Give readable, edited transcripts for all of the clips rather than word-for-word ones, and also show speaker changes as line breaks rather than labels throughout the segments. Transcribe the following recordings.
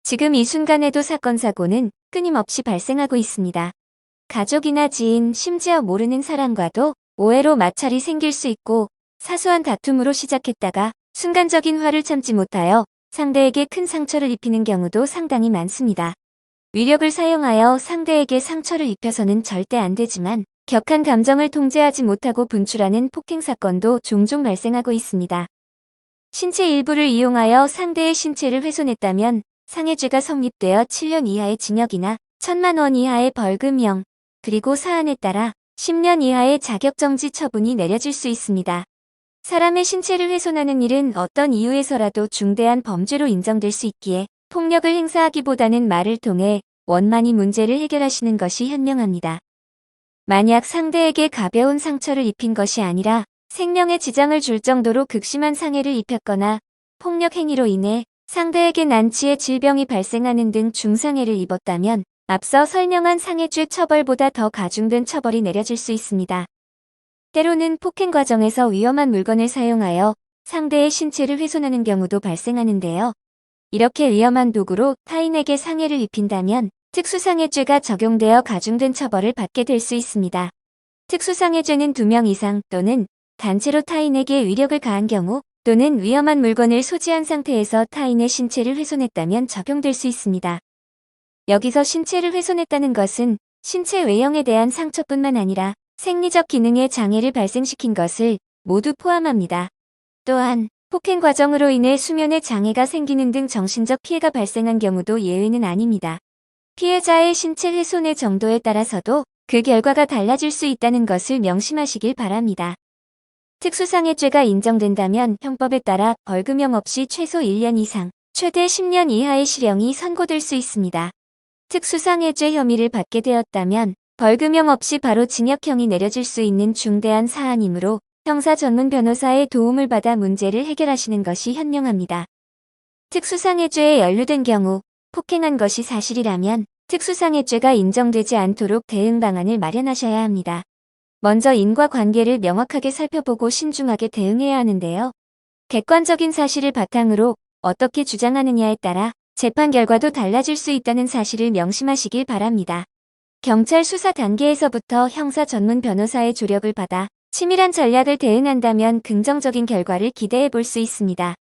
지금 이 순간에도 사건 사고는 끊임없이 발생하고 있습니다. 가족이나 지인, 심지어 모르는 사람과도 오해로 마찰이 생길 수 있고 사소한 다툼으로 시작했다가 순간적인 화를 참지 못하여 상대에게 큰 상처를 입히는 경우도 상당히 많습니다. 위력을 사용하여 상대에게 상처를 입혀서는 절대 안 되지만 격한 감정을 통제하지 못하고 분출하는 폭행 사건도 종종 발생하고 있습니다. 신체 일부를 이용하여 상대의 신체를 훼손했다면 상해죄가 성립되어 7년 이하의 징역이나 1,000만 원 이하의 벌금형, 그리고 사안에 따라 10년 이하의 자격정지 처분이 내려질 수 있습니다. 사람의 신체를 훼손하는 일은 어떤 이유에서라도 중대한 범죄로 인정될 수 있기에 폭력을 행사하기보다는 말을 통해 원만히 문제를 해결하시는 것이 현명합니다. 만약 상대에게 가벼운 상처를 입힌 것이 아니라 생명에 지장을 줄 정도로 극심한 상해를 입혔거나 폭력 행위로 인해 상대에게 난치의 질병이 발생하는 등 중상해를 입었다면 앞서 설명한 상해죄 처벌보다 더 가중된 처벌이 내려질 수 있습니다. 때로는 폭행 과정에서 위험한 물건을 사용하여 상대의 신체를 훼손하는 경우도 발생하는데요. 이렇게 위험한 도구로 타인에게 상해를 입힌다면 특수상해죄가 적용되어 가중된 처벌을 받게 될 수 있습니다. 특수상해죄는 2명 이상 또는 단체로 타인에게 위력을 가한 경우 또는 위험한 물건을 소지한 상태에서 타인의 신체를 훼손했다면 적용될 수 있습니다. 여기서 신체를 훼손했다는 것은 신체 외형에 대한 상처뿐만 아니라 생리적 기능에 장애를 발생시킨 것을 모두 포함합니다. 또한 폭행 과정으로 인해 수면에 장애가 생기는 등 정신적 피해가 발생한 경우도 예외는 아닙니다. 피해자의 신체 훼손의 정도에 따라서도 그 결과가 달라질 수 있다는 것을 명심하시길 바랍니다. 특수상해죄가 인정된다면 형법에 따라 벌금형 없이 최소 1년 이상, 최대 10년 이하의 실형이 선고될 수 있습니다. 특수상해죄 혐의를 받게 되었다면 벌금형 없이 바로 징역형이 내려질 수 있는 중대한 사안이므로 형사 전문 변호사의 도움을 받아 문제를 해결하시는 것이 현명합니다. 특수상해죄에 연루된 경우 폭행한 것이 사실이라면 특수상해죄가 인정되지 않도록 대응 방안을 마련하셔야 합니다. 먼저 인과관계를 명확하게 살펴보고 신중하게 대응해야 하는데요. 객관적인 사실을 바탕으로 어떻게 주장하느냐에 따라 재판 결과도 달라질 수 있다는 사실을 명심하시길 바랍니다. 경찰 수사 단계에서부터 형사 전문 변호사의 조력을 받아 치밀한 전략을 대응한다면 긍정적인 결과를 기대해 볼 수 있습니다.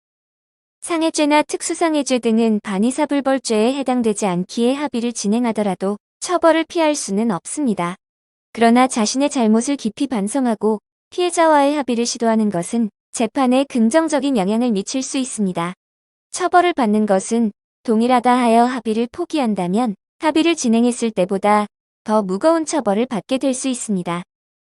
상해죄나 특수상해죄 등은 반의사불벌죄에 해당되지 않기에 합의를 진행하더라도 처벌을 피할 수는 없습니다. 그러나 자신의 잘못을 깊이 반성하고 피해자와의 합의를 시도하는 것은 재판에 긍정적인 영향을 미칠 수 있습니다. 처벌을 받는 것은 동일하다 하여 합의를 포기한다면 합의를 진행했을 때보다 더 무거운 처벌을 받게 될 수 있습니다.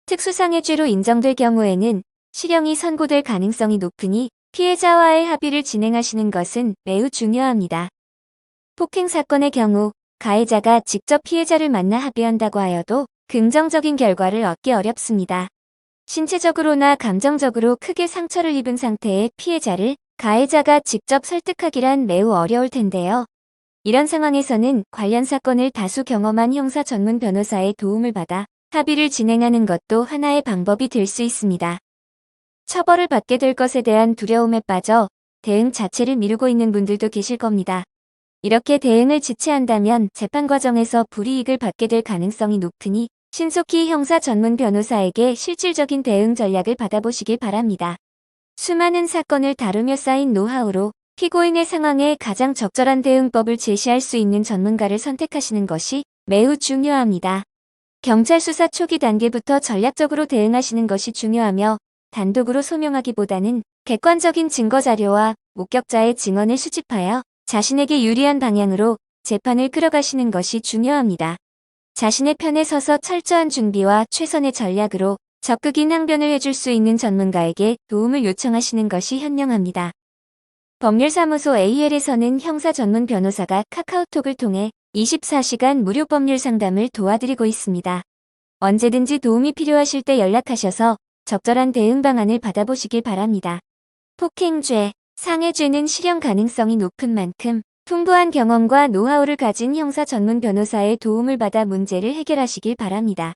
특수상해죄로 인정될 경우에는 실형이 선고될 가능성이 높으니 피해자와의 합의를 진행하시는 것은 매우 중요합니다. 폭행 사건의 경우 가해자가 직접 피해자를 만나 합의한다고 하여도 긍정적인 결과를 얻기 어렵습니다. 신체적으로나 감정적으로 크게 상처를 입은 상태의 피해자를 가해자가 직접 설득하기란 매우 어려울 텐데요. 이런 상황에서는 관련 사건을 다수 경험한 형사 전문 변호사의 도움을 받아 합의를 진행하는 것도 하나의 방법이 될 수 있습니다. 처벌을 받게 될 것에 대한 두려움에 빠져 대응 자체를 미루고 있는 분들도 계실 겁니다. 이렇게 대응을 지체한다면 재판 과정에서 불이익을 받게 될 가능성이 높으니 신속히 형사 전문 변호사에게 실질적인 대응 전략을 받아보시길 바랍니다. 수많은 사건을 다루며 쌓인 노하우로 피고인의 상황에 가장 적절한 대응법을 제시할 수 있는 전문가를 선택하시는 것이 매우 중요합니다. 경찰 수사 초기 단계부터 전략적으로 대응하시는 것이 중요하며 단독으로 소명하기보다는 객관적인 증거 자료와 목격자의 증언을 수집하여 자신에게 유리한 방향으로 재판을 끌어가시는 것이 중요합니다. 자신의 편에 서서 철저한 준비와 최선의 전략으로 적극인 항변을 해줄 수 있는 전문가에게 도움을 요청하시는 것이 현명합니다. 법률사무소 AL에서는 형사 전문 변호사가 카카오톡을 통해 24시간 무료 법률 상담을 도와드리고 있습니다. 언제든지 도움이 필요하실 때 연락하셔서 적절한 대응 방안을 받아보시길 바랍니다. 폭행죄, 상해죄는 실형 가능성이 높은 만큼 풍부한 경험과 노하우를 가진 형사 전문 변호사의 도움을 받아 문제를 해결하시길 바랍니다.